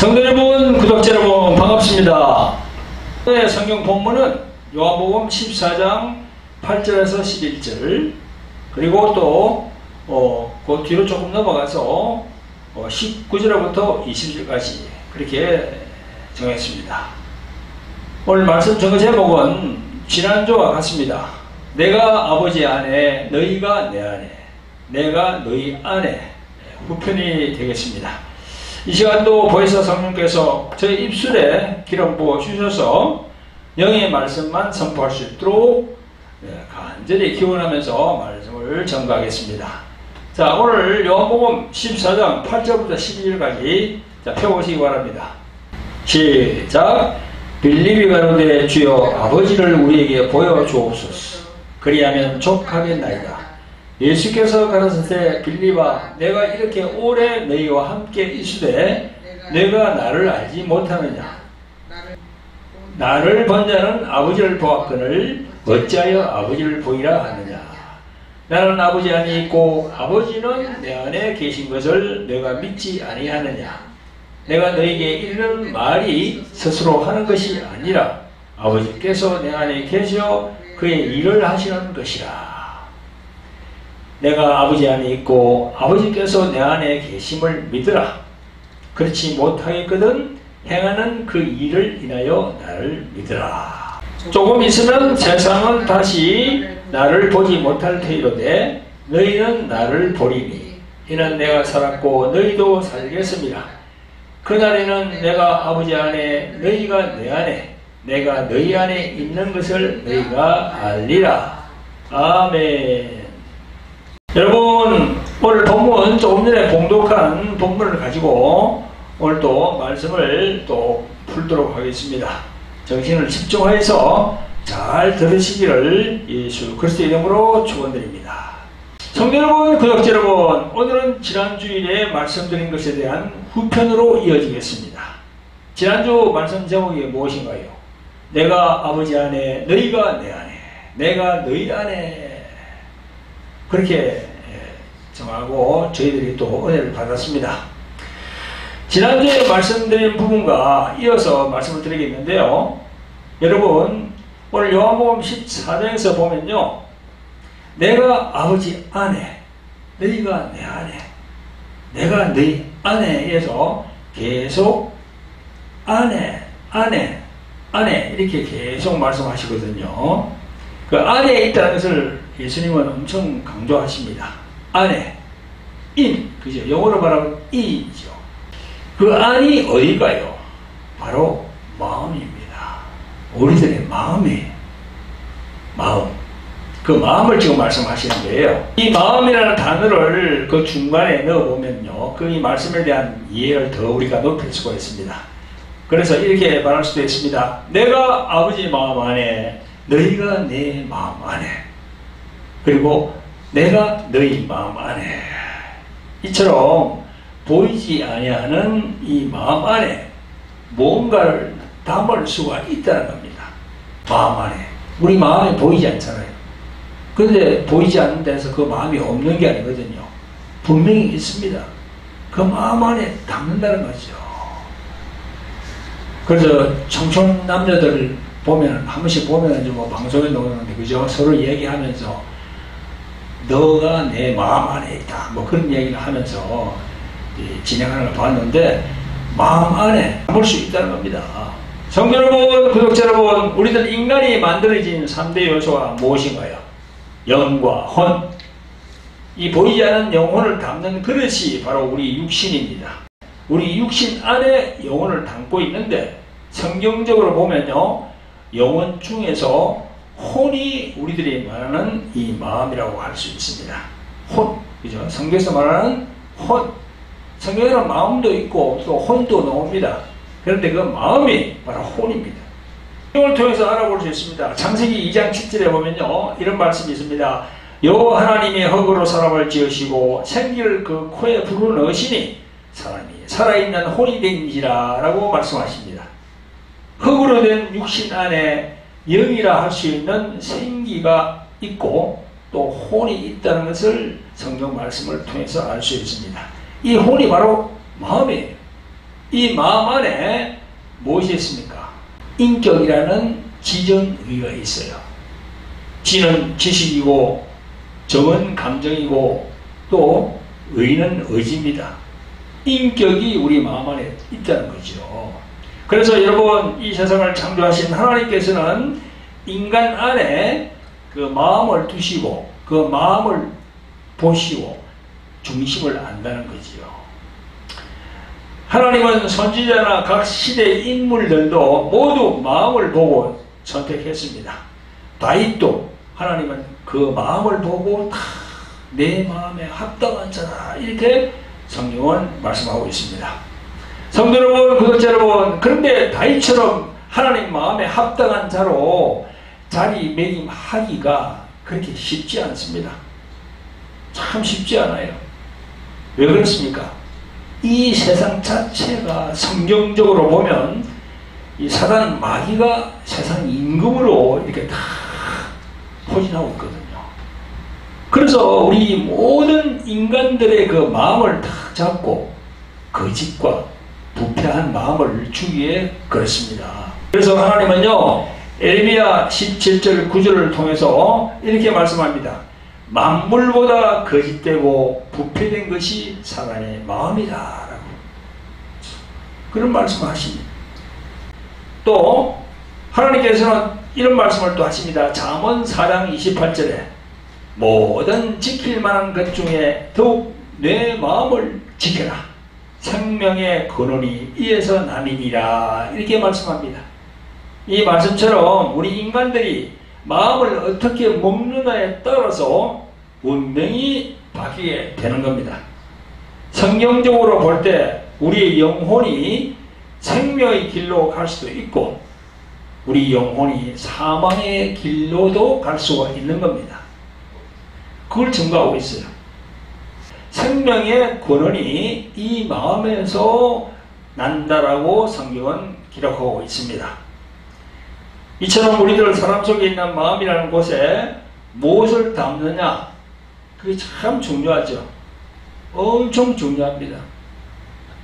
성도 여러분, 구독자 여러분 반갑습니다. 오늘의 성경 본문은 요한복음 14장 8절에서 11절, 그리고 또 그 뒤로 조금 넘어가서 19절부터 20절까지 그렇게 정했습니다. 오늘 말씀 정의 제목은 지난주와 같습니다. 내가 아버지 안에, 너희가 내 안에, 내가 너희 안에, 후편이 되겠습니다. 이 시간도 보혜사 성령께서 저희 입술에 기름 부어 주셔서 영의 말씀만 선포할 수 있도록 간절히 기원하면서 말씀을 전가하겠습니다. 자, 오늘 요한복음 14장 8절부터 12절까지 펴보시기 바랍니다. 시작. 빌립이 가로되 주여 아버지를 우리에게 보여주옵소서. 그리하면 족하겠나이다. 예수께서 가라사대 빌립아, 내가 이렇게 오래 너희와 함께 있으되 내가 나를 알지 못하느냐? 나를 본 자는 아버지를 보았거늘 어찌하여 아버지를 보이라 하느냐? 나는 아버지 안에 있고 아버지는 내 안에 계신 것을 내가 믿지 아니하느냐? 내가 너에게 이르는 말이 스스로 하는 것이 아니라 아버지께서 내 안에 계셔 그의 일을 하시는 것이라. 내가 아버지 안에 있고 아버지께서 내 안에 계심을 믿으라. 그렇지 못하겠거든 행하는 그 일을 인하여 나를 믿으라. 조금 있으면 세상은 다시 나를 보지 못할 터이로되 너희는 나를 보리니 이는 내가 살았고 너희도 살겠습니다. 그날에는 내가 아버지 안에, 너희가 내 안에, 내가 너희 안에 있는 것을 너희가 알리라. 아멘. 여러분, 오늘 본문 조금 전에 봉독한 본문을 가지고 오늘 또 말씀을 또 풀도록 하겠습니다. 정신을 집중해서 잘 들으시기를 예수 그리스도의 이름으로 축원드립니다. 성도 여러분, 구독자 여러분, 오늘은 지난 주일에 말씀드린 것에 대한 후편으로 이어지겠습니다. 지난주 말씀 제목이 무엇인가요? 내가 아버지 안에, 너희가 내 안에, 내가 너희 안에, 그렇게 정하고 저희들이 또 은혜를 받았습니다. 지난주에 말씀드린 부분과 이어서 말씀을 드리겠는데요. 여러분, 오늘 요한복음 14장에서 보면요, 내가 아버지 안에, 너희가 내 안에, 내가 너희 안에에서 계속 안에 이렇게 계속 말씀하시거든요. 그 안에 있다는 것을 예수님은 엄청 강조하십니다. 안에, in, 그죠? 영어로 말하면 in이죠. 그 안이 어디가요? 바로 마음입니다. 우리들의 마음. 그 마음을 지금 말씀하시는 거예요. 이 마음이라는 단어를 그 중간에 넣어보면요, 그 이 말씀에 대한 이해를 더 우리가 높일 수가 있습니다. 그래서 이렇게 말할 수도 있습니다. 내가 아버지 마음 안에, 너희가 내 마음 안에, 그리고 내가 너희 마음 안에. 이처럼 보이지 아니하는 이 마음 안에 뭔가를 담을 수가 있다는 겁니다. 마음 안에. 우리 마음이 보이지 않잖아요. 그런데 보이지 않는 데서 그 마음이 없는 게 아니거든요. 분명히 있습니다. 그 마음 안에 담는다는 거죠. 그래서 청춘 남자들 보면, 한 번씩 보면 뭐 방송에 나오는데, 그죠? 서로 얘기하면서 너가 내 마음 안에 있다, 뭐 그런 얘기를 하면서 진행하는 걸 봤는데, 마음 안에 담을 수 있다는 겁니다. 성도 여러분, 구독자 여러분, 우리들 인간이 만들어진 3대 요소가 무엇인가요? 영과 혼. 이 보이지 않는 영혼을 담는 그릇이 바로 우리 육신입니다. 우리 육신 안에 영혼을 담고 있는데, 성경적으로 보면요, 영혼 중에서 혼이 우리들이 말하는 이 마음이라고 할 수 있습니다. 혼, 그죠? 성경에서 말하는 혼. 성경에는 마음도 있고 또 혼도 나옵니다. 그런데 그 마음이 바로 혼입니다. 이걸 통해서 알아볼 수 있습니다. 창세기 2장 7절에 보면요, 이런 말씀이 있습니다. 여호와 하나님이 흙으로 사람을 지으시고 생기를 그 코에 불어넣으시니 사람이 살아있는 혼이 된지라 라고 말씀하십니다. 흙으로 된 육신 안에 영이라 할 수 있는 생기가 있고 또 혼이 있다는 것을 성경 말씀을 통해서 알 수 있습니다. 이 혼이 바로 마음이에요. 이 마음 안에 무엇이 있습니까? 인격이라는 지정의가 있어요. 지는 지식이고 정은 감정이고 또 의는 의지입니다. 인격이 우리 마음 안에 있다는 거죠. 그래서 여러분, 이 세상을 창조하신 하나님께서는 인간 안에 그 마음을 두시고 그 마음을 보시고 중심을 안다는 거지요. 하나님은 선지자나 각 시대의 인물들도 모두 마음을 보고 선택했습니다. 다윗도 하나님은 그 마음을 보고 다 내 마음에 합당한 자다, 이렇게 성경은 말씀하고 있습니다. 성도 여러분, 구독자 여러분, 그런데 다윗처럼 하나님 마음에 합당한 자로 자리매김하기가 그렇게 쉽지 않습니다. 참 쉽지 않아요. 왜 그렇습니까? 이 세상 자체가 성경적으로 보면 이 사단 마귀가 세상 임금으로 이렇게 다 포진하고 있거든요. 그래서 우리 모든 인간들의 그 마음을 탁 잡고 거짓과 부패한 마음을 주기에 그렇습니다. 그래서 하나님은요, 에레미야 17절 9절을 통해서 이렇게 말씀합니다. 만물보다 거짓되고 부패된 것이 사람의 마음이다 라고 그런 말씀을 하십니다. 또 하나님께서는 이런 말씀을 또 하십니다. 잠언 4장 28절에 모든 지킬 만한 것 중에 더욱 내 마음을 지켜라. 생명의 근원이 이에서 남이니라, 이렇게 말씀합니다. 이 말씀처럼 우리 인간들이 마음을 어떻게 먹느냐에 따라서 운명이 바뀌게 되는 겁니다. 성경적으로 볼 때 우리의 영혼이 생명의 길로 갈 수도 있고 우리 영혼이 사망의 길로도 갈 수가 있는 겁니다. 그걸 증거하고 있어요. 생명의 근원이 이 마음에서 난다라고 성경은 기록하고 있습니다. 이처럼 우리들 사람 속에 있는 마음이라는 곳에 무엇을 담느냐, 그게 참 중요하죠. 엄청 중요합니다.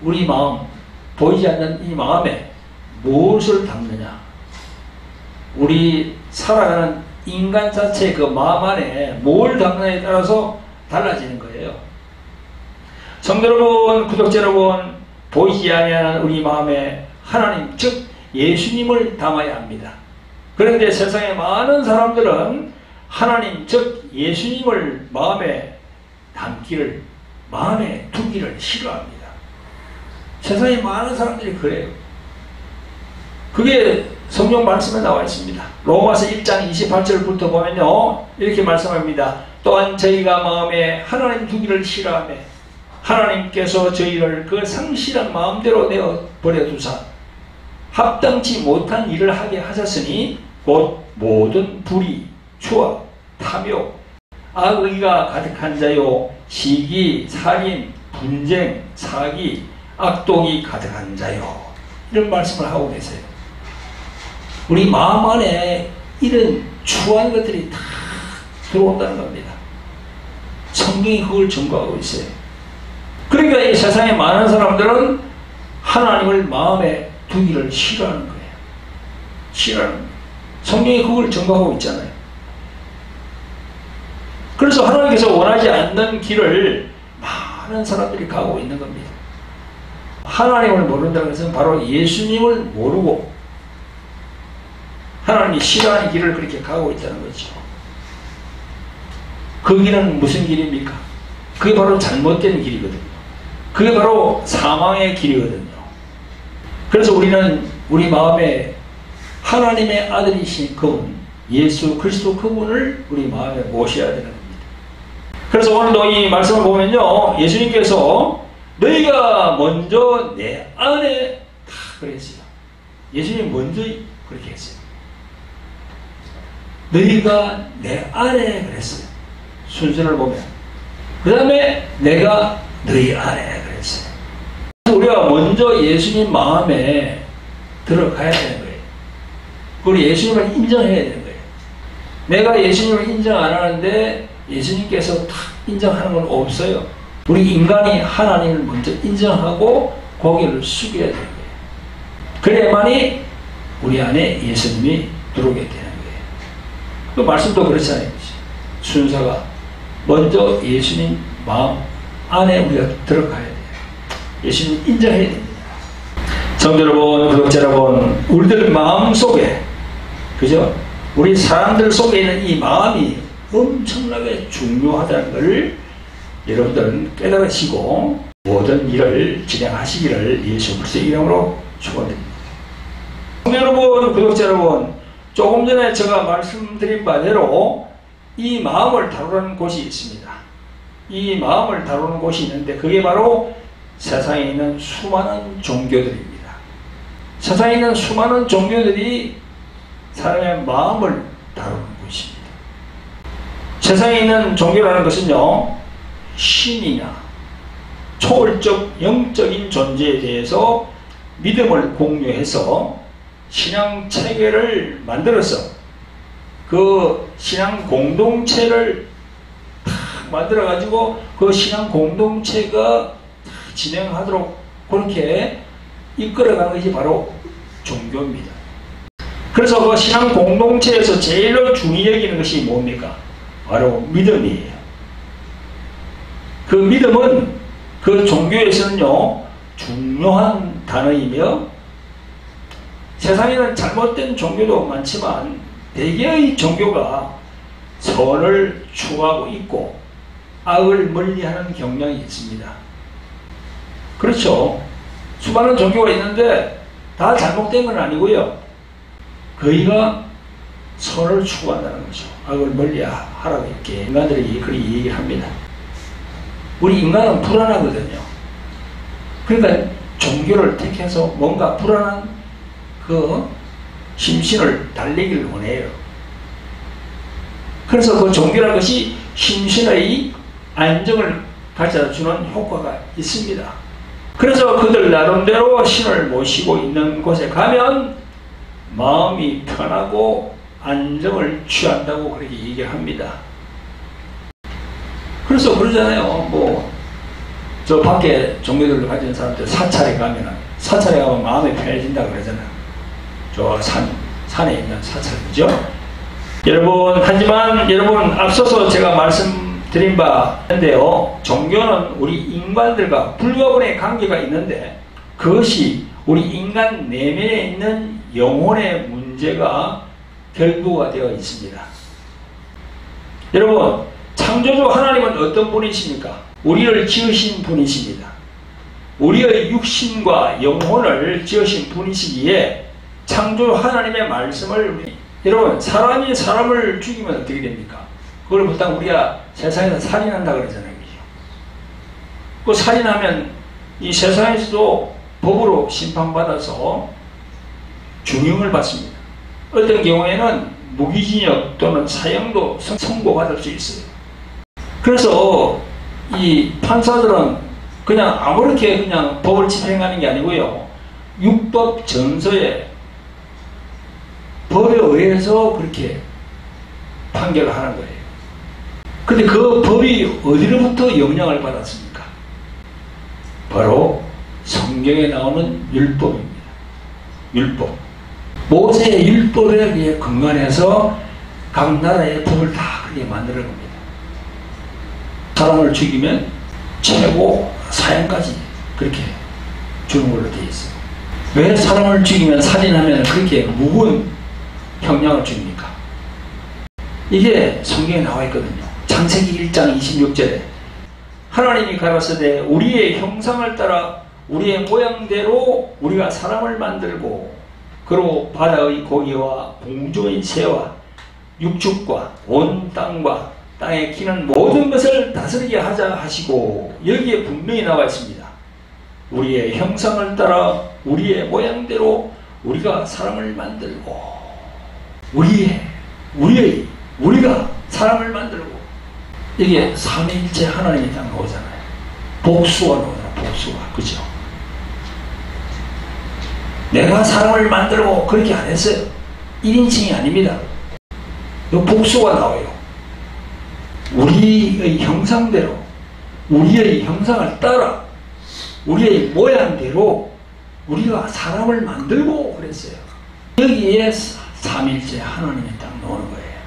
우리 마음, 보이지 않는 이 마음에 무엇을 담느냐. 우리 살아가는 인간 자체의 그 마음 안에 뭘 담느냐에 따라서 달라지는 거예요. 성도 여러분, 구독자 여러분, 보이지 아니하는 우리 마음에 하나님, 즉 예수님을 담아야 합니다. 그런데 세상에 많은 사람들은 하나님, 즉 예수님을 마음에 담기를, 마음에 두기를 싫어합니다. 세상에 많은 사람들이 그래요. 그게 성경 말씀에 나와 있습니다. 로마서 1장 28절부터 보면요, 이렇게 말씀합니다. 또한 저희가 마음에 하나님 두기를 싫어하며 하나님께서 저희를 그 상실한 마음대로 내어버려 두사 합당치 못한 일을 하게 하셨으니 곧 모든 불의, 추악, 탐욕, 악의가 가득한 자요, 시기, 살인, 분쟁, 사기, 악독이 가득한 자요, 이런 말씀을 하고 계세요. 우리 마음 안에 이런 추한 것들이 다 들어온다는 겁니다. 성경이 그걸 증거하고 있어요. 그러니까 이 세상에 많은 사람들은 하나님을 마음에 두기를 싫어하는 거예요. 싫어하는 거예요. 성경이 그걸 증거하고 있잖아요. 그래서 하나님께서 원하지 않는 길을 많은 사람들이 가고 있는 겁니다. 하나님을 모른다는 것은 바로 예수님을 모르고 하나님이 싫어하는 길을 그렇게 가고 있다는 거죠. 그 길은 무슨 길입니까? 그게 바로 잘못된 길이거든요. 그게 바로 사망의 길이거든요. 그래서 우리는 우리 마음에 하나님의 아들이신 그분, 예수 그리스도 그분을 우리 마음에 모셔야 되는 겁니다. 그래서 오늘도 이 말씀을 보면요, 예수님께서 너희가 먼저 내 안에 다 그랬어요. 예수님 먼저 그렇게 했어요. 너희가 내 안에 그랬어요. 순서를 보면. 그 다음에 내가 너희 안에 그랬어요. 우리가 먼저 예수님 마음에 들어가야 되는 거예요. 그리고 예수님을 인정해야 되는 거예요. 내가 예수님을 인정 안 하는데 예수님께서 다 인정하는 건 없어요. 우리 인간이 하나님을 먼저 인정하고 고개를 숙여야 되는 거예요. 그래야만이 우리 안에 예수님이 들어오게 되는 거예요. 그 말씀도 그렇잖아요. 순서가 먼저 예수님 마음 안에 우리가 들어가야 돼요. 예수님 인정해야 됩니다. 성도 여러분, 구독자 여러분, 우리들 마음 속에, 그죠? 우리 사람들 속에 있는 이 마음이 엄청나게 중요하다는 것을 여러분들은 깨달으시고 모든 일을 진행하시기를 예수 그리스도의 이름으로 축원드립니다. 성도 여러분, 구독자 여러분, 조금 전에 제가 말씀드린 바대로 이 마음을 다루는 곳이 있습니다. 이 마음을 다루는 곳이 있는데 그게 바로 세상에 있는 수많은 종교들입니다. 세상에 있는 수많은 종교들이 사람의 마음을 다루는 곳입니다. 세상에 있는 종교라는 것은요, 신이나 초월적 영적인 존재에 대해서 믿음을 공유해서 신앙 체계를 만들어서 그 신앙 공동체를 탁 만들어 가지고 그 신앙 공동체가 진행하도록 그렇게 이끌어가는 것이 바로 종교입니다. 그래서 그 신앙 공동체에서 제일 중요히 여기는 것이 뭡니까? 바로 믿음이에요. 그 믿음은 그 종교에서는요, 중요한 단어이며 세상에는 잘못된 종교도 많지만 대개의 종교가 선을 추구하고 있고 악을 멀리하는 경향이 있습니다. 그렇죠. 수많은 종교가 있는데 다 잘못된 건 아니고요. 거의가 선을 추구한다는 거죠. 악을 멀리하라고 이렇게 인간들이 그렇게 얘기를 합니다. 우리 인간은 불안하거든요. 그러니까 종교를 택해서 뭔가 불안한 그 심신을 달래기를 원해요. 그래서 그 종교라는 것이 심신의 안정을 가져다 주는 효과가 있습니다. 그래서 그들 나름대로 신을 모시고 있는 곳에 가면 마음이 편하고 안정을 취한다고 그렇게 얘기를 합니다. 그래서 그러잖아요. 저 밖에 종교들을 가진 사람들 사찰에 가면 마음이 편해진다고 그러잖아요. 저 산에 있는 사찰, 그죠? 하지만 여러분, 앞서서 제가 말씀드린 바 있는데요. 종교는 우리 인간들과 불가분의 관계가 있는데 그것이 우리 인간 내면에 있는 영혼의 문제가 결부가 되어 있습니다. 여러분, 창조주 하나님은 어떤 분이십니까? 우리를 지으신 분이십니다. 우리의 육신과 영혼을 지으신 분이시기에 창조주 하나님의 말씀을 여러분, 사람이 사람을 죽이면 어떻게 됩니까? 그걸 보통 우리가 세상에서 살인한다 그러잖아요. 그 살인하면 이 세상에서도 법으로 심판받아서 중형을 받습니다. 어떤 경우에는 무기징역 또는 사형도 선고받을 수 있어요. 그래서 이 판사들은 그냥 아무렇게 그냥 법을 집행하는 게 아니고요. 율법 전서에 법에 의해서 그렇게 판결을 하는 거예요. 근데 그 법이 어디로부터 영향을 받았습니까? 바로 성경에 나오는 율법입니다. 율법. 모세의 율법에 근간해서 각 나라의 법을 다 그렇게 만들어 겁니다. 사람을 죽이면 최고 사형까지 그렇게 주는 걸로 되어 있어요. 왜 사람을 죽이면, 살인하면 그렇게 무거운 형량을 줍니까? 이게 성경에 나와 있거든요. 창세기 1장 26절에 하나님이 가라사대 우리의 형상을 따라 우리의 모양대로 우리가 사람을 만들고 그로 바다의 고기와 공중의 새와 육축과 온 땅과 땅에 기는 모든 것을 다스리게 하자 하시고, 여기에 분명히 나와 있습니다. 우리의 형상을 따라 우리의 모양대로 우리가 사람을 만들고, 우리가 사람을 만들고, 이게 삼위일체 하나님이 딱 나오잖아요. 복수가 나오잖아요. 복수가. 그죠? 내가 사람을 만들고 그렇게 안 했어요. 1인칭이 아닙니다. 복수가 나와요. 우리의 형상대로, 우리의 형상을 따라 우리의 모양대로 우리가 사람을 만들고 그랬어요. 여기에 삼일째 하나님이 딱 놓는 거예요.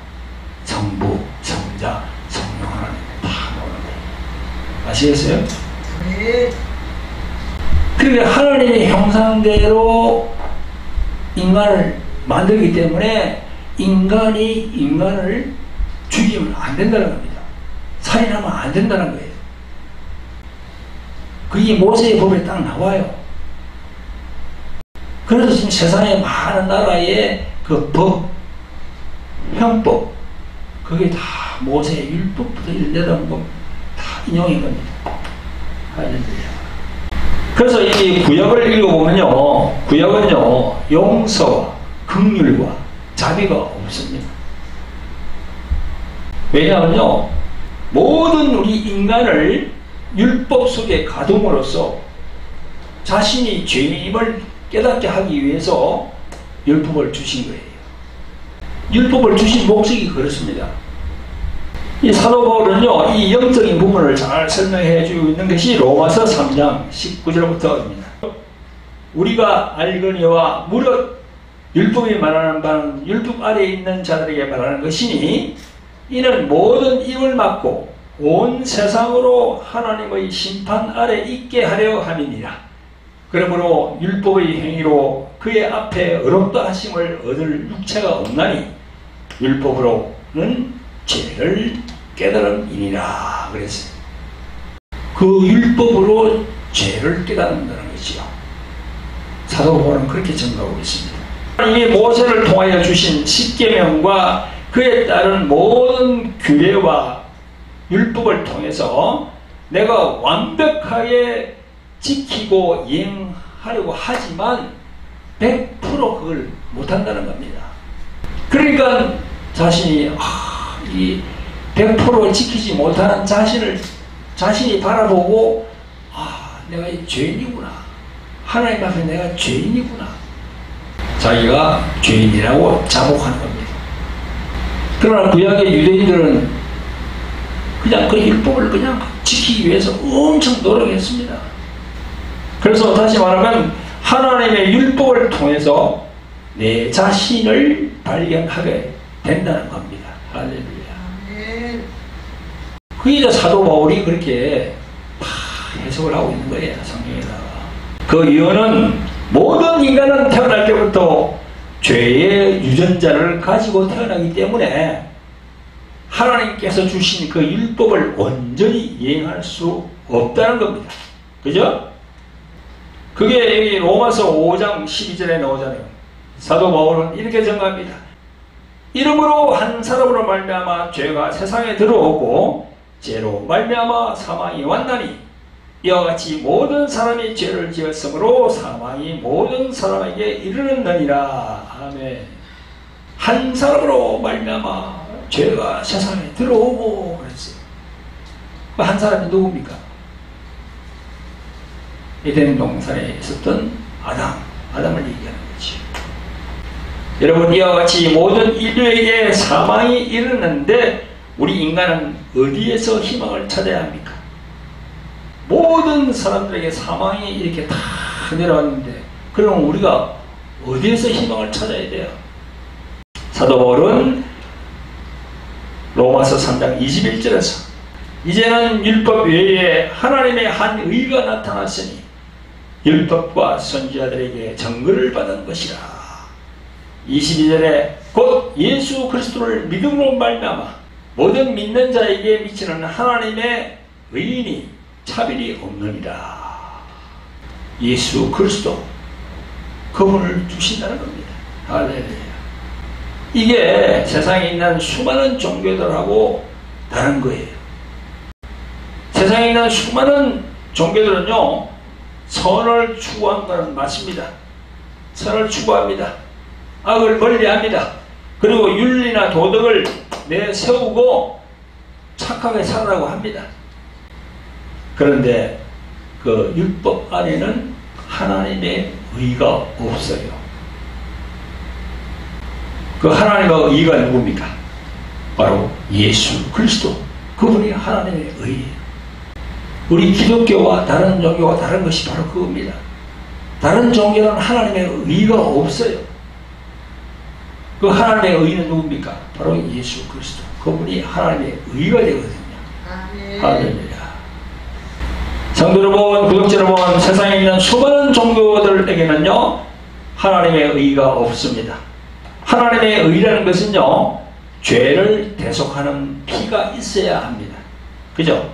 성부, 성자, 성령 하나님이 다 놓는 거예요. 아시겠어요? 네. 그러니까 하나님의 형상대로 인간을 만들기 때문에 인간이 인간을 죽이면 안 된다는 겁니다. 살인하면 안 된다는 거예요. 그게 모세의 법에 딱 나와요. 그래서 지금 세상의 많은 나라의 그 법, 형법, 그게 다 모세의 율법부터 일내던 법 다 인용인 겁니다. 할렐루야. 그래서 이 구약을 읽어보면요, 구약은요, 용서와 긍휼과 자비가 없습니다. 왜냐하면요, 모든 우리 인간을 율법 속에 가둠으로써 자신이 죄임을 깨닫게 하기 위해서 율법을 주신 거예요. 율법을 주신 목적이 그렇습니다. 이 사도 바울은요, 이 영적인 부분을 잘 설명해 주고 있는 것이 로마서 3장 19절부터입니다. 우리가 알거니와 무릇 율법이 말하는 바는 율법 아래에 있는 자들에게 말하는 것이니 이는 모든 입을 막고 온 세상으로 하나님의 심판 아래 있게 하려 함이니라. 그러므로 율법의 행위로 그의 앞에 의롭다 하심을 얻을 육체가 없나니 율법으로는 죄를 깨달음이니라 그랬어요. 그 율법으로 죄를 깨닫는다는 것이요. 사도 바울은 그렇게 증거하고 있습니다. 이 모세를 통하여 주신 십계명과 그에 따른 모든 규례와 율법을 통해서 내가 완벽하게 지키고 이행하려고 하지만 100% 그걸 못한다는 겁니다. 그러니까 자신이 이 100% 지키지 못하는 자신이 바라보고 내가 이 죄인이구나, 하나님 앞에 내가 죄인이구나, 자기가 죄인이라고 자복하는 겁니다. 그러나 구약의 유대인들은 그냥 그 율법을 그냥 지키기 위해서 엄청 노력했습니다. 그래서 다시 말하면 하나님의 율법을 통해서 내 자신을 발견하게 된다는 겁니다. 할렐루야. 그게 사도 바울이 그렇게 해석을 하고 있는 거예요, 성경에다가. 그 이유는 모든 인간은 태어날 때부터 죄의 유전자를 가지고 태어나기 때문에 하나님께서 주신 그 율법을 온전히 이행할 수 없다는 겁니다. 그죠? 그게 여기 로마서 5장 12절에 나오잖아요. 사도 바울은 이렇게 정합니다. 이름으로 한 사람으로 말미암아 죄가 세상에 들어오고 죄로 말미암아 사망이 왔나니 이와 같이 모든 사람이 죄를 지었으므로 사망이 모든 사람에게 이르렀느니라. 아멘. 한 사람으로 말미암아 죄가 세상에 들어오고 그랬어요. 그 한 사람이 누굽니까? 에덴 동산에 있었던 아담을 얘기하는 거지. 여러분, 이와 같이 모든 인류에게 사망이 이르는데 우리 인간은 어디에서 희망을 찾아야 합니까? 모든 사람들에게 사망이 이렇게 다 내려왔는데 그럼 우리가 어디에서 희망을 찾아야 돼요? 사도 바울은 로마서 3장 21절에서 이제는 율법 외에 하나님의 한 의가 나타났으니 율법과 선지자들에게 증거를 받은 것이라. 22절에 곧 예수 그리스도를 믿음으로 말미암아 모든 믿는 자에게 미치는 하나님의 의인이 차별이 없느니라. 예수 그리스도 그분을 주신다는 겁니다. 할렐루야. 이게 세상에 있는 수많은 종교들하고 다른 거예요. 세상에 있는 수많은 종교들은요, 선을 추구하는 것은 맞습니다. 선을 추구합니다. 악을 멀리합니다. 그리고 윤리나 도덕을 내세우고 착하게 살아라고 합니다. 그런데 그 율법 안에는 하나님의 의가 없어요. 그 하나님의 의가 누굽니까? 바로 예수 그리스도. 그분이 하나님의 의예요. 우리 기독교와 다른 종교와 다른 것이 바로 그겁니다. 다른 종교는 하나님의 의가 없어요. 그 하나님의 의는 누굽니까? 바로 예수 그리스도. 그분이 하나님의 의가 되거든요. 할렐루야. 성도 여러분, 구독자 여러분, 세상에 있는 수많은 종교들에게는요 하나님의 의가 없습니다. 하나님의 의라는 것은요 죄를 대속하는 피가 있어야 합니다. 그죠?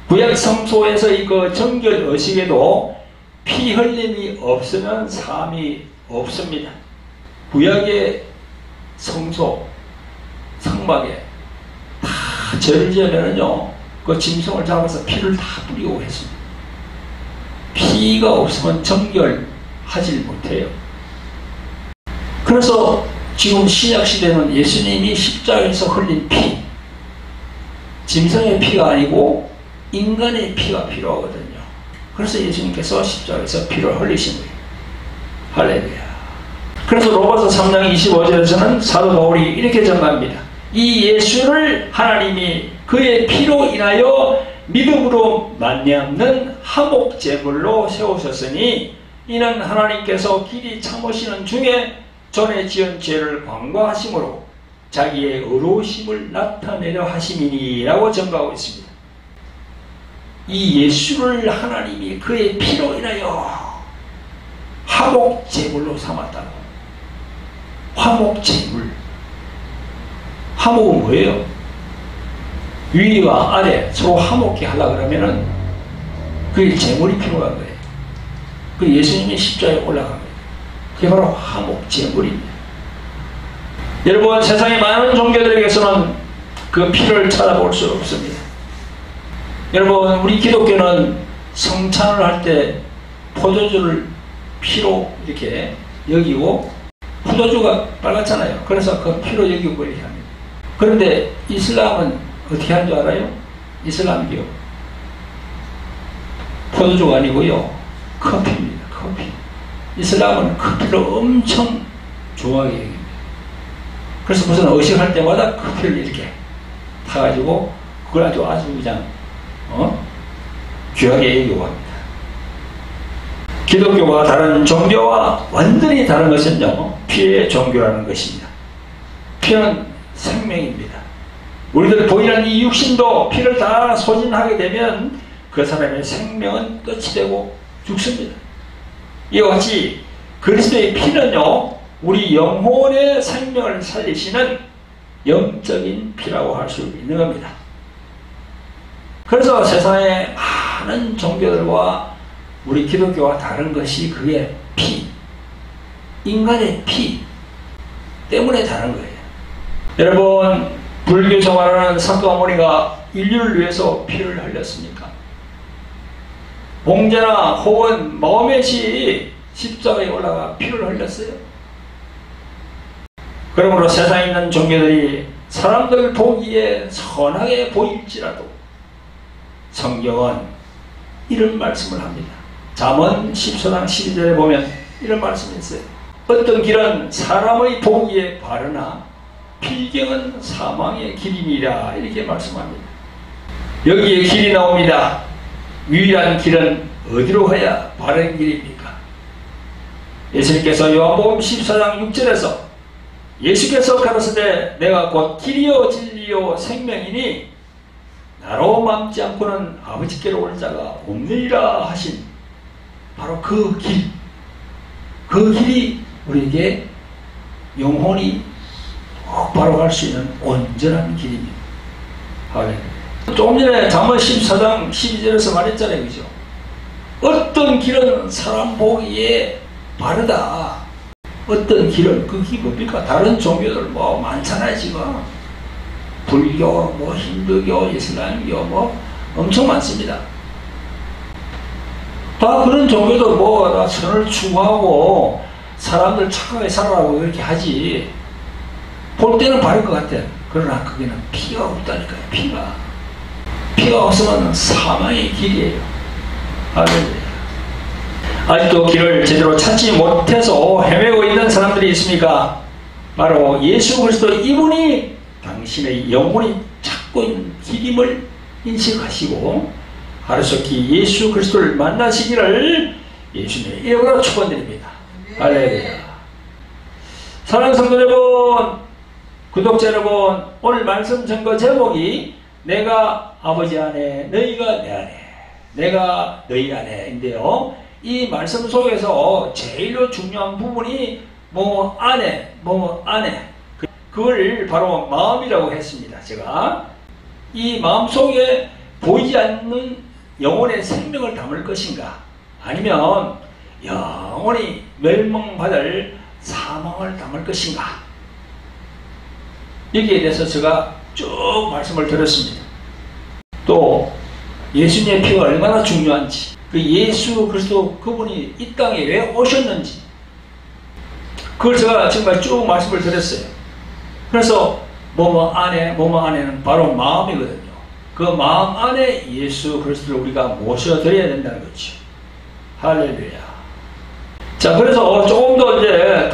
구약 성소에서 그 정결 의식에도 피 흘림이 없으면 사함이 없습니다. 구약의 성소 성막에 다 죄를 지으면은요 그 짐승을 잡아서 피를 다 뿌리고 했습니다. 피가 없으면 정결하지 못해요. 그래서 지금 신약시대는 예수님이 십자가에서 흘린 피, 짐승의 피가 아니고 인간의 피가 필요하거든요. 그래서 예수님께서 십자가에서 피를 흘리신 거예요. 할렐루야. 그래서 로마서 3장 25절에서는 사도 바울이 이렇게 전가합니다. 이 예수를 하나님이 그의 피로 인하여 믿음으로 말미암는 화목제물로 세우셨으니 이는 하나님께서 길이 참으시는 중에 전에 지은 죄를 관과하심으로 자기의 의로우심을 나타내려 하심이니라고 전가하고 있습니다. 이 예수를 하나님이 그의 피로 인하여 화목제물로 삼았다고. 화목제물. 화목은 뭐예요? 위와 아래 서로 화목케 하려고 그러면은 그게 제물이 필요한 거예요. 그 예수님이 십자가에 올라간 거예요. 그게 바로 화목제물입니다. 여러분, 세상의 많은 종교들에게서는 그 피를 찾아볼 수 없습니다. 여러분, 우리 기독교는 성찬을 할 때 포도주를 피로 이렇게 여기고, 포도주가 빨갛잖아요. 그래서 그 피로 여기고 이렇게 합니다. 그런데 이슬람은 어떻게 하는 줄 알아요? 이슬람교 포도주가 아니고요 커피입니다. 커피. 이슬람은 커피를 엄청 좋아하게 여깁니다. 그래서 무슨 의식할 때마다 커피를 이렇게 타가지고 그걸 아주 그냥 귀하게 여기고 합니다. 기독교와 다른 종교와 완전히 다른 것은요 피의 종교라는 것입니다. 피는 생명입니다. 우리들 보이는 이 육신도 피를 다 소진하게 되면 그 사람의 생명은 끝이 되고 죽습니다. 이와 같이 그리스도의 피는요 우리 영혼의 생명을 살리시는 영적인 피라고 할 수 있는 겁니다. 그래서 세상의 많은 종교들과 우리 기독교와 다른 것이 그게 피, 인간의 피 때문에 다른 거예요. 여러분, 불교 생활하는 사도어머니가 인류를 위해서 피를 흘렸습니까? 봉제나 혹은 마호멧이 십자가에 올라가 피를 흘렸어요. 그러므로 세상에 있는 종교들이 사람들 보기에 선하게 보일지라도 성경은 이런 말씀을 합니다. 잠언 10장 12절에 보면 이런 말씀이 있어요. 어떤 길은 사람의 보기에 바르나 필경은 사망의 길이니라 이렇게 말씀합니다. 여기에 길이 나옵니다. 유일한 길은 어디로 가야 바른 길입니까? 예수님께서 요한복음 14장 6절에서 예수께서 가라사대 내가 곧 길이요 진리요 생명이니 나로 맘지 않고는 아버지께로 올 자가 없느니라 하신 바로 그 길, 그 길이 우리에게 영혼이 바로 갈 수 있는 온전한 길입니다. 조금 전에 잠언 14장 12절에서 말했잖아요. 그죠? 어떤 길은 사람 보기에 바르다. 어떤 길은 그 길이 뭡니까? 다른 종교들 뭐 많잖아요. 지금 불교, 뭐 힌두교, 이슬람교 뭐 엄청 많습니다. 다 그런 종교도 뭐 선을 추구하고 사람들 착하게 살아라고 이렇게 하지. 볼 때는 바른 것 같아. 그러나 거기는 피가 없다니까요. 피가 없으면 사망의 길이에요. 아직도 길을 제대로 찾지 못해서 헤매고 있는 사람들이 있습니까? 바로 예수 그리스도 이분이 당신의 영혼이 찾고 있는 길임을 인식하시고 하루속히 예수 그리스도를 만나시기를 예수님의 이름으로 축원드립니다. 할렐루야. 사랑하는 성도 여러분, 구독자 여러분, 오늘 말씀 전거 제목이 내가 아버지 안에 너희가 내 안에 내가 너희 안에인데요. 이 말씀 속에서 제일로 중요한 부분이 뭐 안에 그걸 바로 마음이라고 했습니다. 제가 이 마음 속에 보이지 않는 영혼의 생명을 담을 것인가, 아니면 영원히 멸망받을 사망을 담을 것인가, 여기에 대해서 제가 쭉 말씀을 드렸습니다. 또 예수님의 피가 얼마나 중요한지, 그 예수 그리스도 그분이 이 땅에 왜 오셨는지, 그걸 제가 정말 쭉 말씀을 드렸어요. 그래서 뭐뭐 안에는 바로 마음이거든요. 그 마음 안에 예수 그리스도를 우리가 모셔드려야 된다는 거죠. 할렐루야. 자, 그래서 조금 더 이제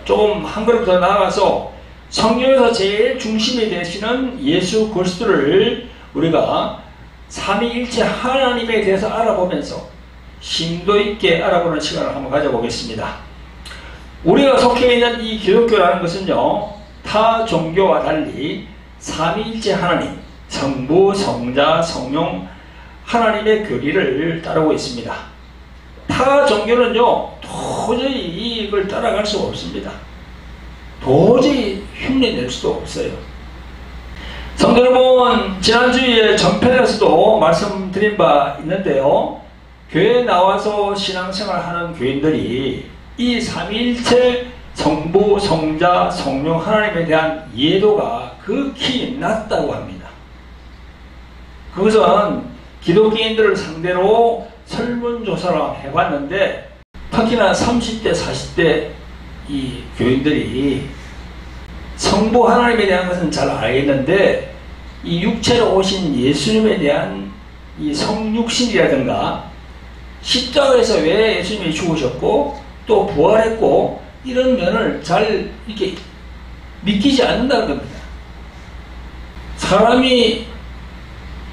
조금 한 걸음 더 나아가서 성경에서 제일 중심이 되시는 예수 그리스도를 우리가 삼위일체 하나님에 대해서 알아보면서 심도 있게 알아보는 시간을 한번 가져보겠습니다. 우리가 속해 있는 이 기독교라는 것은요, 타 종교와 달리 삼위일체 하나님, 성부, 성자, 성령 하나님의 교리를 따르고 있습니다. 타 종교는요, 도저히 이걸 따라갈 수가 없습니다. 도저히 흉내낼 수도 없어요. 성도 여러분, 지난주에 전편에서도 말씀드린 바 있는데요, 교회에 나와서 신앙생활하는 교인들이 이 삼위일체 성부, 성자, 성령 하나님에 대한 이해도가 극히 낮다고 합니다. 그것은 기독교인들을 상대로 설문조사를 해봤는데, 특히나 30대, 40대 이 교인들이 성부 하나님에 대한 것은 잘 알겠는데, 이 육체로 오신 예수님에 대한 이 성육신이라든가 십자가에서 왜 예수님이 죽으셨고 또 부활했고 이런 면을 잘 이렇게 믿기지 않는다는 겁니다. 사람이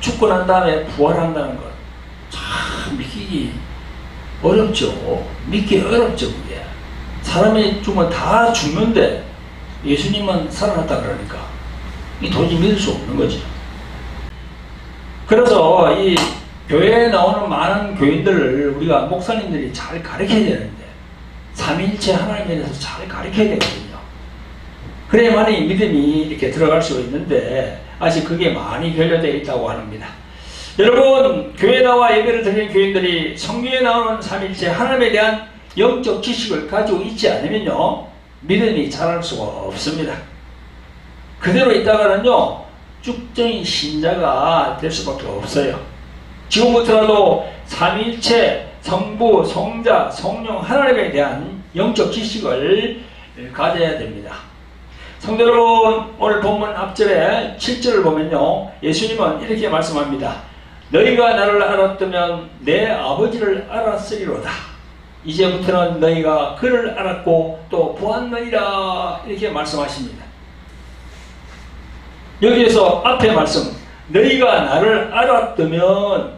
죽고 난 다음에 부활한다는 것 참 믿기 어렵죠. 믿기 어렵죠. 그게 사람이 죽으면 다 죽는데 예수님은 살아났다 그러니까 이 도저히 믿을 수 없는 거죠. 그래서 이 교회에 나오는 많은 교인들을 우리가 목사님들이 잘 가르쳐야 되는데, 삼위일체 하나님에 대해서 잘 가르쳐야 되거든요. 그래야만이 믿음이 이렇게 들어갈 수 있는데 아직 그게 많이 결여되어 있다고 합니다. 여러분, 교회에 나와 예배를 드리는 교인들이 성경에 나오는 삼위일체 하나님에 대한 영적 지식을 가지고 있지 않으면요, 믿음이 자랄 수가 없습니다. 그대로 있다가는요, 쭉정이 신자가 될 수밖에 없어요. 지금부터라도 삼위일체 성부, 성자, 성령 하나님에 대한 영적 지식을 가져야 됩니다. 성도 여러분, 오늘 본문 앞절에 7절을 보면요, 예수님은 이렇게 말씀합니다. 너희가 나를 알았다면 내 아버지를 알았으리로다. 이제부터는 너희가 그를 알았고 또 보았느니라, 이렇게 말씀하십니다. 여기에서 앞에 말씀, 너희가 나를 알았다면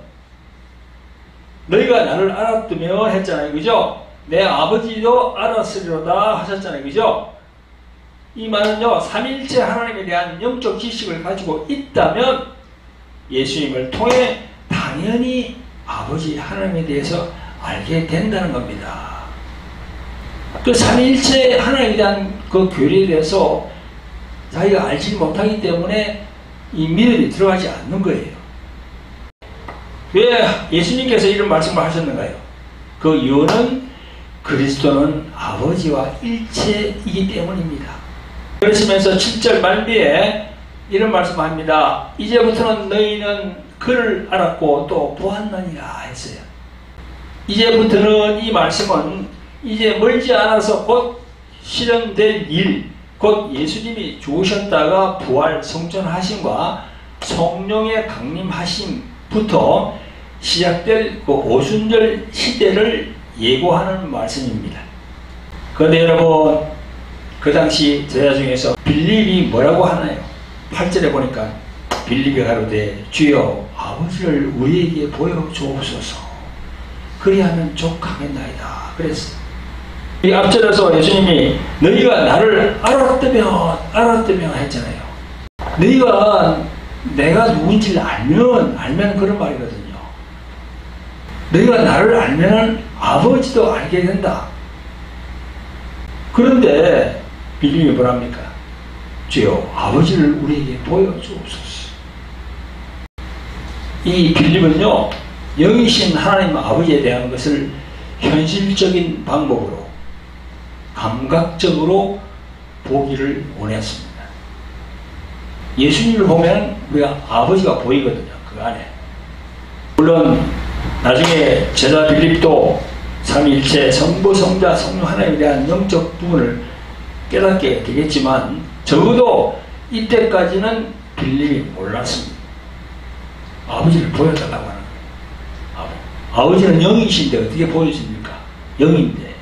했잖아요. 그죠? 내 아버지도 알았으리로다 하셨잖아요. 그죠? 이 말은요, 삼위일체 하나님에 대한 영적 지식을 가지고 있다면 예수님을 통해 당연히 아버지 하나님에 대해서 알게 된다는 겁니다. 그 삼위일체 하나님에 대한 그 교리에 대해서 자기가 알지 못하기 때문에 이 믿음이 들어가지 않는 거예요. 왜 예수님께서 이런 말씀을 하셨는가요? 그 이유는 그리스도는 아버지와 일체이기 때문입니다. 그러시면서 7절 말미에 이런 말씀합니다. 이제부터는 너희는 그를 알았고 또 보았느니라 했어요. 이제부터는, 이 말씀은 이제 멀지 않아서 곧 실현될 일, 곧 예수님이 죽으셨다가 부활 성천하심과 성령의 강림하심부터 시작될 그 오순절 시대를 예고하는 말씀입니다. 그런데 여러분, 그 당시 제자 중에서 빌립이 뭐라고 하나요? 8절에 보니까 빌립이 가로되 주여 아버지를 우리에게 보여 주옵소서. 그리하면 족하겠나이다. 그랬어요. 이 앞절에서 예수님이 너희가 나를 알았다면 했잖아요. 너희가 내가 누군지를 알면 그런 말이거든요. 너희가 나를 알면 아버지도 알게 된다. 그런데 빌립이 뭐랍니까? 주여 아버지를 우리에게 보여주옵소서. 이 빌립은요, 영이신 하나님 아버지에 대한 것을 현실적인 방법으로 감각적으로 보기를 원했습니다. 예수님을 보면 우리가 아버지가 보이거든요. 그 안에. 물론 나중에 제자 빌립도 삼위일체 성부 성자 성령 하나님에 대한 영적 부분을 깨닫게 되겠지만 적어도 이때까지는 빌립이 몰랐습니다. 아버지를 보여달라고 하는 거예요. 아버지는 영이신데 어떻게 보여줍니까? 영인데.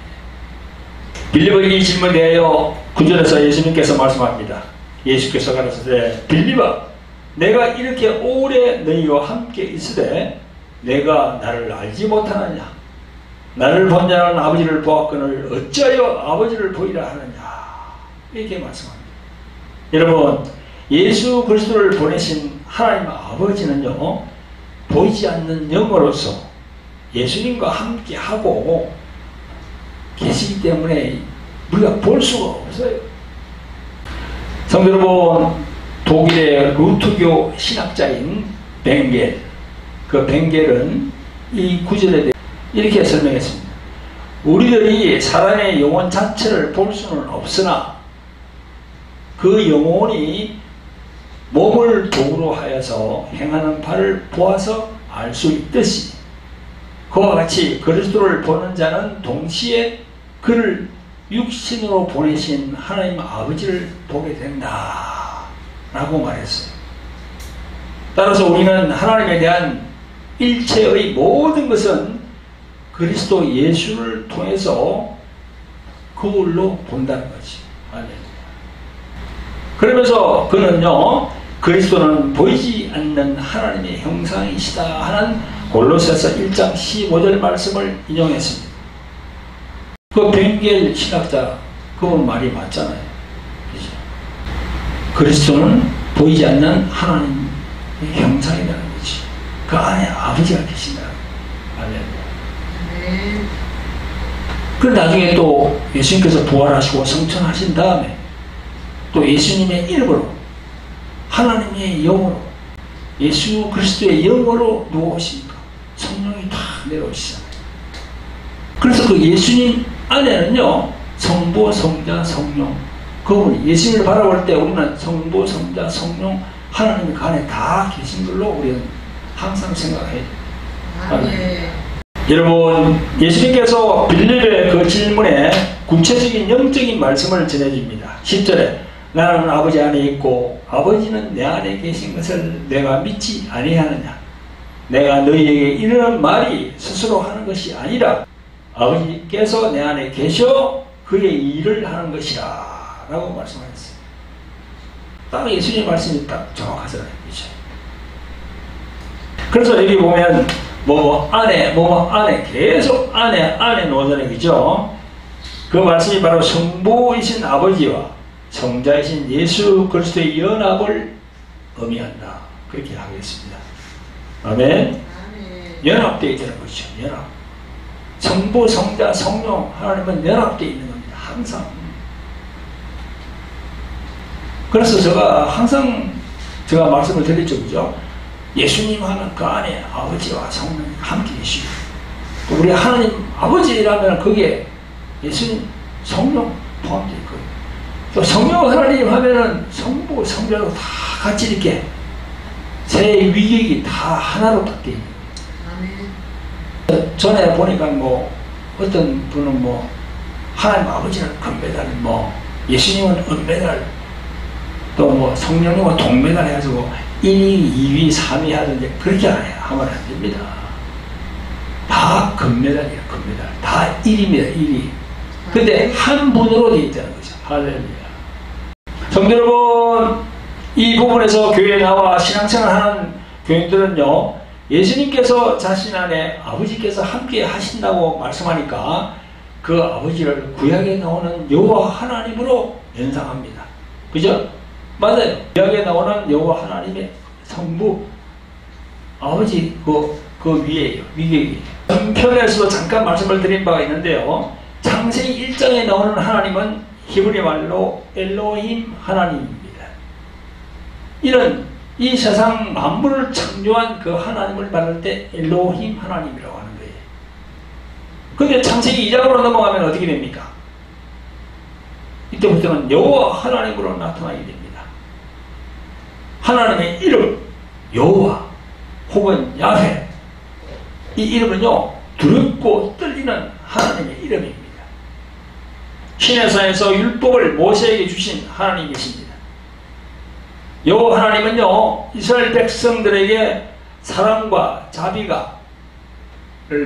빌립에게 이 질문에 대하여 9절에서 예수님께서 말씀합니다. 예수께서 가라사대 빌립아 내가 이렇게 오래 너희와 함께 있으되 내가 나를 알지 못하느냐? 나를 본 자는 아버지를 보았거늘 어찌하여 아버지를 보이라 하느냐? 이렇게 말씀합니다. 여러분 예수 그리스도를 보내신 하나님 아버지는요 보이지 않는 영으로서 예수님과 함께 하고 계시기 때문에 우리가 볼 수가 없어요. 성도 여러분, 독일의 루트교 신학자인 벵겔, 그 벵겔은 이 구절에 대해 이렇게 설명했습니다. 우리들이 사람의 영혼 자체를 볼 수는 없으나 그 영혼이 몸을 도구로 하여서 행하는 바를 보아서 알 수 있듯이 그와 같이 그리스도를 보는 자는 동시에 그를 육신으로 보내신 하나님 아버지를 보게 된다 라고 말했어요. 따라서 우리는 하나님에 대한 일체의 모든 것은 그리스도 예수를 통해서 거울로 본다는 거지. 그러면서 그는요 그리스도는 보이지 않는 하나님의 형상이시다 하는 골로새서 1장 15절 말씀을 인용했습니다. 그 벵겔 신학자 그분 말이 맞잖아요. 그렇죠? 그리스도는 보이지 않는 하나님의 형상이라는 거지. 그 안에 아버지가 계신다는 거예요. 그 나중에 또 예수님께서 부활하시고 성천하신 다음에 또 예수님의 이름으로 하나님의 영으로 예수 그리스도의 영으로 누가 오십니까? 성령이 다 내려오시잖아요. 그래서 그 예수님 안에는요 성부 성자 성령 그분이 예수님을 바라볼 때 우리는 성부 성자 성령 하나님이 그 안에 다 계신 걸로 우리는 항상 생각해야 돼요. 여러분 예수님께서 빌립의 그 질문에 구체적인 영적인 말씀을 전해줍니다. 10절에 나는 아버지 안에 있고 아버지는 내 안에 계신 것을 내가 믿지 아니하느냐? 내가 너희에게 이르는 말이 스스로 하는 것이 아니라 아버지께서 내 안에 계셔 그의 일을 하는 것이라 라고 말씀하셨어요. 딱 예수님의 말씀이 딱 정확하잖아요. 그렇죠? 그래서 여기 보면 뭐 안에 계속 안에 놓잖아요. 그죠? 그 말씀이 바로 성부이신 아버지와 성자이신 예수 그리스도의 연합을 의미한다. 그렇게 하겠습니다. 아멘. 연합되어 있다는 것이죠. 연합. 성부, 성자, 성령 하나님은 연합되어 있는 겁니다. 항상. 그래서 제가 말씀을 드렸죠. 그죠? 예수님 하면 그 안에 아버지와 성령이 함께 계시고 또 우리 하나님 아버지라면 거기에 예수님, 성령 포함되어 있거든요. 또 성령 하나님 하면은 성부, 성자로 다 같이 이렇게 세 위격이 다 하나로 딱 되어 있는 거예요. 전에 보니까 뭐 어떤 분은 뭐 하나님 아버지는 금메달, 뭐 예수님은 은메달, 또 뭐 성령님은 동메달 해가지고 1위, 2위, 3위 하던데 그렇게 하면 안 됩니다. 다 금메달이에요. 금메달. 다 1위입니다. 1위. 근데 한 분으로 되어 있다는 거죠. 할렐루야. 성도 여러분, 이 부분에서 교회에 나와 신앙생활하는 교인들은요, 예수님께서 자신 안에 아버지께서 함께 하신다고 말씀하니까 그 아버지를 구약에 나오는 여호와 하나님으로 연상합니다. 그죠? 맞아요. 구약에 나오는 여호와 하나님의 성부 아버지 그 위에요. 위계에. 전편에서도 잠깐 말씀을 드린 바가 있는데요. 창세기 1장에 나오는 하나님은 히브리 말로 엘로힘 하나님입니다. 이런 이 세상 만물을 창조한 그 하나님을 말할 때 엘로힘 하나님이라고 하는 거예요. 그런데 창세기 2장으로 넘어가면 어떻게 됩니까? 이때부터는 여호와 하나님으로 나타나게 됩니다. 하나님의 이름 여호와 혹은 야훼, 이 이름은요 두렵고 떨리는 하나님의 이름입니다. 시내산에서 율법을 모세에게 주신 하나님이십니다. 여호와 하나님은요 이스라엘 백성들에게 사랑과 자비를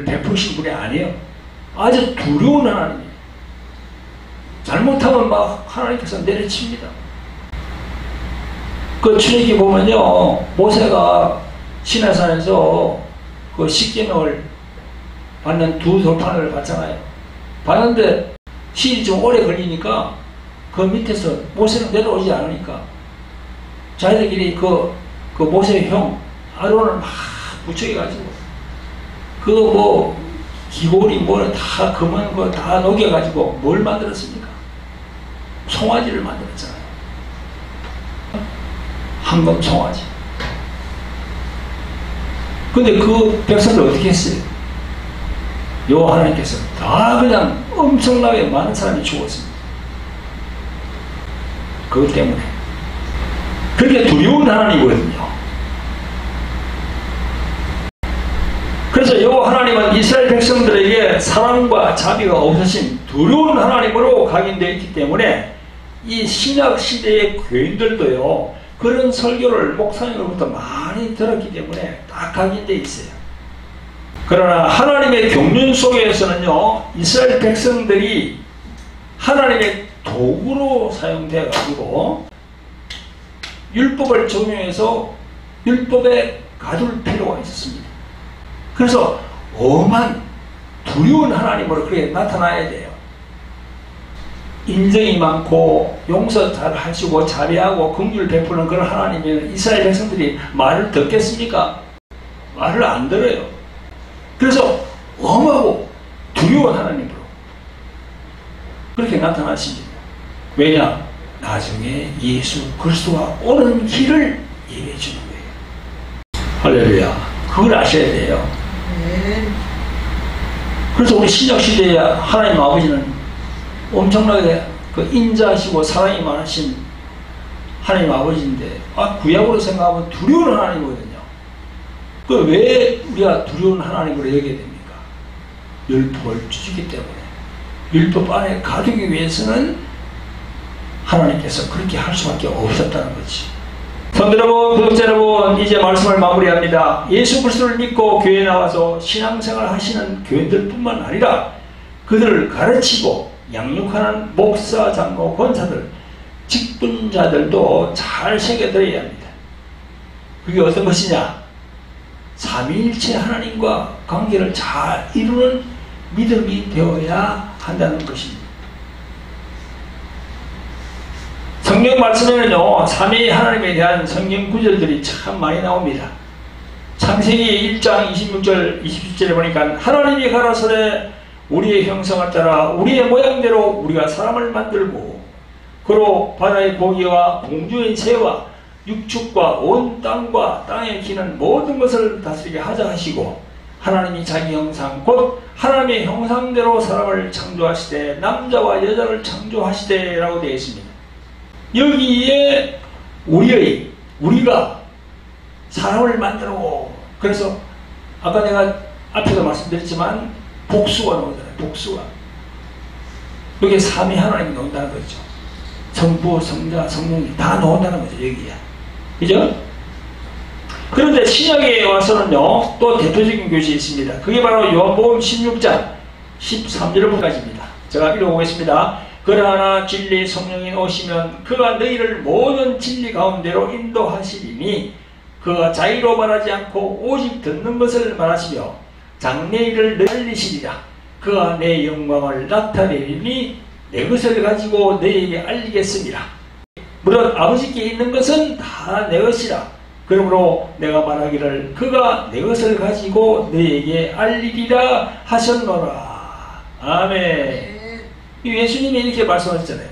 베푸신 분이 아니에요. 아주 두려운 하나님이에요. 잘못하면 막 하나님께서 내려칩니다. 그 출애굽기 보면요 모세가 시내산에서 그 십계명을 받는 두 돌판을 받잖아요. 받는데 시일이 좀 오래 걸리니까 그 밑에서 모세는 내려오지 않으니까 자기들끼리 그 모세의 형 아론을 막 부추겨가지고 그 뭐 기골이 뭐를 다 금은 거 다 녹여가지고 뭘 만들었습니까? 송아지를 만들었잖아요. 황금 송아지. 근데 그 백성들 어떻게 했어요? 여호와 하나님께서 다 그냥 엄청나게 많은 사람이 죽었습니다. 그것 때문에 그렇게 두려운 하나님이거든요. 그래서 여호와 하나님은 이스라엘 백성들에게 사랑과 자비가 없으신 두려운 하나님으로 각인되어 있기 때문에 이 신약 시대의 교인들도요 그런 설교를 목사님으로부터 많이 들었기 때문에 딱 각인되어 있어요. 그러나 하나님의 경륜 속에서는요 이스라엘 백성들이 하나님의 도구로 사용되어 가지고 율법을 적용해서 율법에 가둘 필요가 있었습니다. 그래서 엄한 두려운 하나님으로 그렇게 나타나야 돼요. 인정이 많고 용서 잘 하시고 자비하고 긍휼 베푸는 그런 하나님이면 이스라엘 백성들이 말을 듣겠습니까? 말을 안 들어요. 그래서 엄하고 두려운 하나님으로 그렇게 나타나십니다. 왜냐? 나중에 예수 그리스도가 오는 길을 얘기해 주는 거예요. 할렐루야. 그걸 아셔야 돼요. 그래서 우리 신약시대에 하나님 아버지는 엄청나게 그 인자하시고 사랑이 많으신 하나님 아버지인데 구약으로 생각하면 두려운 하나님이거든요. 그 왜 우리가 두려운 하나님으로 여기게 됩니까? 율법을 주시기 때문에. 율법 안에 가두기 위해서는 하나님께서 그렇게 할 수밖에 없었다는 거지. 성도 여러분, 구독자 여러분, 이제 말씀을 마무리합니다. 예수 그리스도를 믿고 교회에 나와서 신앙생활 하시는 교인들 뿐만 아니라 그들을 가르치고 양육하는 목사, 장로, 권사들, 직분자들도 잘 새겨들어야 합니다. 그게 어떤 것이냐? 삼위일체 하나님과 관계를 잘 이루는 믿음이 되어야 한다는 것입니다. 성경 말씀에는요 삼위 하나님에 대한 성경 구절들이 참 많이 나옵니다. 창세기 1장 26절 27절에 보니까 하나님이 가라사대 우리의 형상을 따라 우리의 모양대로 우리가 사람을 만들고 그로 바다의 고기와 공중의 새와 육축과 온 땅과 땅에 기는 모든 것을 다스리게 하자 하시고 하나님이 자기 형상 곧 하나님의 형상대로 사람을 창조하시되 남자와 여자를 창조하시되 라고 되어 있습니다. 여기에 우리가 사람을 만들고 그래서 아까 내가 앞에서 말씀드렸지만 복수가 나오잖아요. 복수가 여기에 삼위 하나님이 나온다는 거죠. 성부, 성자, 성령이 다 나온다는 거죠. 여기에 그죠? 그런데 신약에 와서는요 또 대표적인 교시 있습니다. 그게 바로 요한복음 16장 13절부터까지입니다. 제가 읽어보겠습니다. 그러나 진리 성령이 오시면 그가 너희를 모든 진리 가운데로 인도하시리니 그가 자의로 말하지 않고 오직 듣는 것을 말하시며 장래일을 알리시리라. 그가 내 영광을 나타내리니 내 것을 가지고 너희에게 알리겠습니다. 무릇 아버지께 있는 것은 다 내 것이라. 그러므로 내가 말하기를 그가 내 것을 가지고 너희에게 알리리라 하셨노라. 아멘. 예수님이 이렇게 말씀하셨잖아요.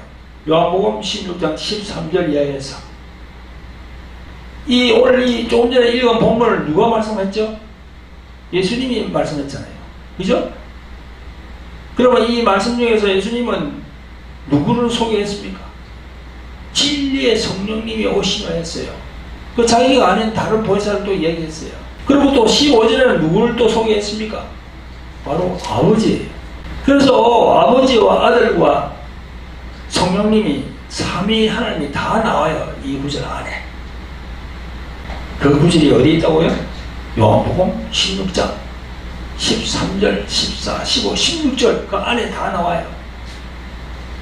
요한복음 16장 13절 이하에서 오늘 조금 전에 읽은 본문을 누가 말씀했죠? 예수님이 말씀했잖아요. 그죠? 그러면 이 말씀 중에서 예수님은 누구를 소개했습니까? 진리의 성령님이 오시며 했어요. 그 자기가 아닌 다른 보혜사를 또 이야기했어요. 그리고 또 15절에는 누구를 또 소개했습니까? 바로 아버지예요. 그래서 아버지와 아들과 성령님이 삼위 하나님이 다 나와요. 이 구절 안에. 그 구절이 어디 있다고요? 요한복음 16장 13절, 14, 15, 16절 그 안에 다 나와요.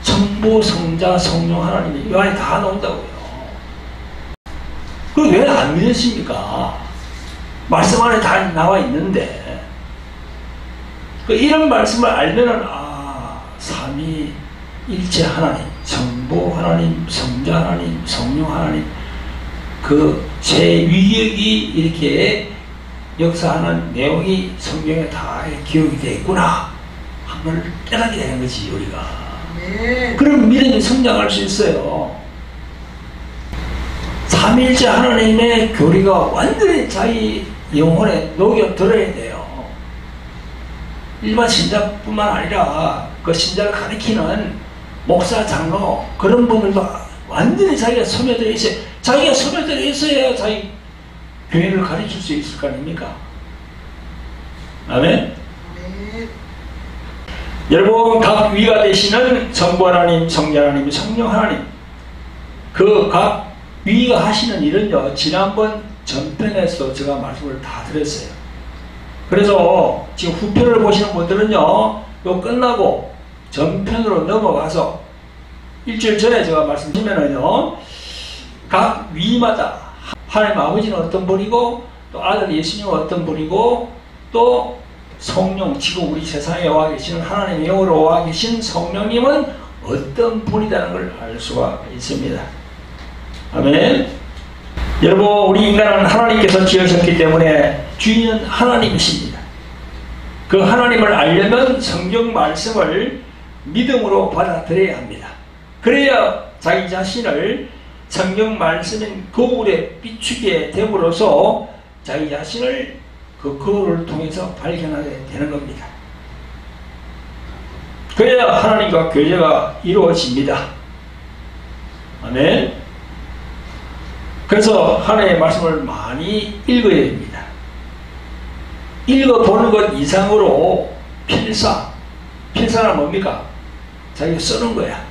성부, 성자, 성령 하나님이 이 안에 다 나온다고요. 그럼 왜 안 믿으십니까? 말씀 안에 다 나와 있는데. 이런 말씀을 알면은 삼위일체 하나님, 성부 하나님, 성자 하나님, 성령 하나님 그 제 위력이 이렇게 역사하는 내용이 성경에 다 기록이 되어 있구나 한 걸 깨닫게 되는 거지 우리가. 네. 그럼 믿음이 성장할 수 있어요. 삼위일체 하나님의 교리가 완전히 자기 영혼에 녹여 들어야 돼요. 일반 신자뿐만 아니라 그 신자를 가리키는 목사, 장로 그런 분들도 완전히 자기가 소멸되어 있어요. 자기가 소멸되어 있어야 자기 교회를 가르칠 수 있을 거 아닙니까? 아멘? 네. 여러분 각 위가 되시는 성부 하나님, 성자 하나님, 성령 하나님 그 각 위가 하시는 일은요 지난번 전편에서 제가 말씀을 다 드렸어요. 그래서 지금 후편을 보시는 분들은요 요 끝나고 전편으로 넘어가서 일주일 전에 제가 말씀드리면은요 각 위마다 하나님 아버지는 어떤 분이고 또 아들 예수님은 어떤 분이고 또 성령 지금 우리 세상에 와 계시는 하나님의 영으로 와 계신 성령님은 어떤 분이라는 걸 알 수가 있습니다. 아멘. 여러분 우리 인간은 하나님께서 지으셨기 때문에 주인은 하나님이십니다. 그 하나님을 알려면 성경 말씀을 믿음으로 받아들여야 합니다. 그래야 자기 자신을 성경 말씀인 거울에 비추게 됨으로써 자기 자신을 그 거울을 통해서 발견하게 되는 겁니다. 그래야 하나님과 교제가 이루어집니다. 아멘. 그래서 하나님의 말씀을 많이 읽어야 됩니다. 읽어보는 것 이상으로 필사는 뭡니까? 자기가 쓰는 거야.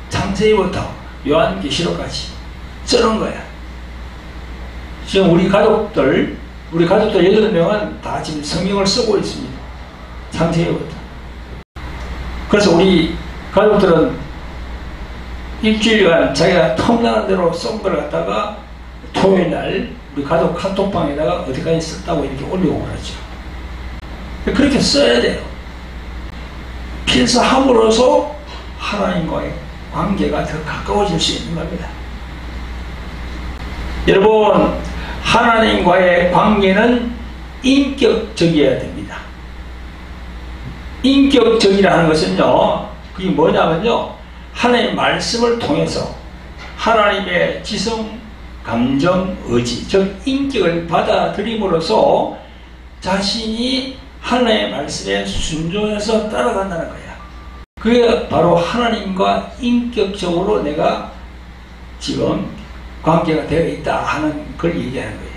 창세기부터 요한계시록까지 쓰는 거야. 지금 우리 가족들 8명은 다 지금 성경을 쓰고 있습니다. 창세기부터. 그래서 우리 가족들은 일주일간 자기가 텀나는 대로 쓴 걸 갖다가 토요일날 우리 가족 카톡방에다가 어디까지 썼다고 이렇게 올리고 그러죠. 그렇게 써야 돼요. 필사함으로써 하나님과의 관계가 더 가까워질 수 있는 겁니다. 여러분 하나님과의 관계는 인격적이어야 됩니다. 인격적이라는 것은요 그게 뭐냐면요 하나님의 말씀을 통해서 하나님의 지성, 감정, 의지 즉 인격을 받아들임으로써 자신이 하나님의 말씀에 순종해서 따라간다는 거야. 그게 바로 하나님과 인격적으로 내가 지금 관계가 되어 있다 하는 걸 얘기하는 거예요.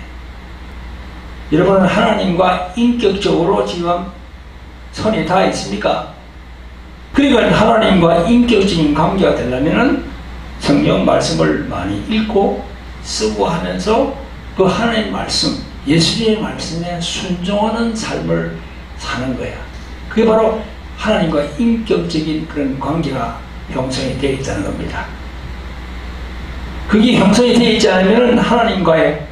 여러분은 하나님과 인격적으로 지금 선이 다 있습니까? 그러니까 하나님과 인격적인 관계가 되려면 성경 말씀을 많이 읽고 쓰고 하면서 그 하나님의 말씀, 예수님의 말씀에 순종하는 삶을 사는 거야. 그게 바로 하나님과 인격적인 그런 관계가 형성이 되어 있다는 겁니다. 그게 형성이 되어 있지 않으면 하나님과의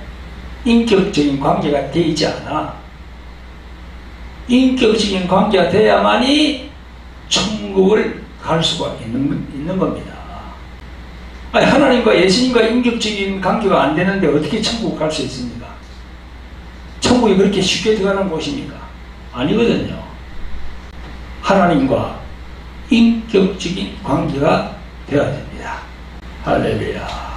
인격적인 관계가 되어 있지 않아. 인격적인 관계가 돼야만이 천국을 갈 수가 있는 겁니다. 아니, 하나님과 예수님과 인격적인 관계가 안 되는데 어떻게 천국 갈 수 있습니까? 천국이 그렇게 쉽게 들어가는 곳입니까? 아니거든요. 하나님과 인격적인 관계가 되어야 됩니다. 할렐루야.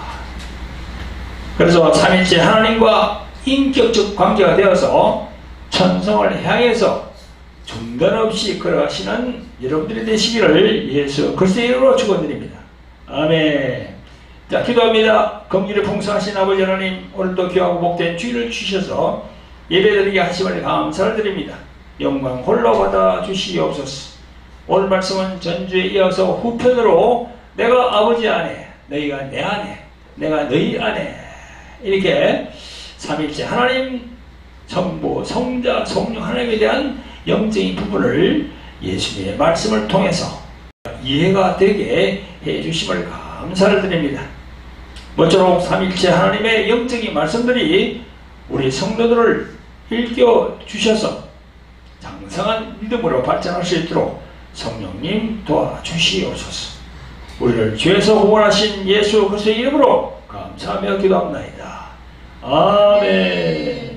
그래서 삼위일체 하나님과 인격적 관계가 되어서 천성을 향해서 중단 없이 걸어가시는 여러분들이 되시기를 예수 그리스도의 이름으로 축원드립니다. 아멘. 자, 기도합니다. 긍휼이 풍성하신 아버지 하나님, 오늘도 귀하고 복된 주일을 주셔서 예배드리게 하심을 감사를 드립니다. 영광 홀로 받아 주시옵소서. 오늘 말씀은 전주에 이어서 후편으로 내가 아버지 안에, 너희가 내 안에, 내가 너희 안에, 이렇게 삼위일체 하나님, 성부, 성자, 성령 하나님에 대한 영적인 부분을 예수님의 말씀을 통해서 이해가 되게 해주심을 감사를 드립니다. 모쪼록 삼위일체 하나님의 영적인 말씀들이 우리 성도들을 일깨워주셔서 장성한 믿음으로 발전할 수 있도록 성령님 도와주시옵소서. 우리를 죄에서 구원하신 예수 그리스도의 이름으로 감사하며 기도합나이다. 아멘.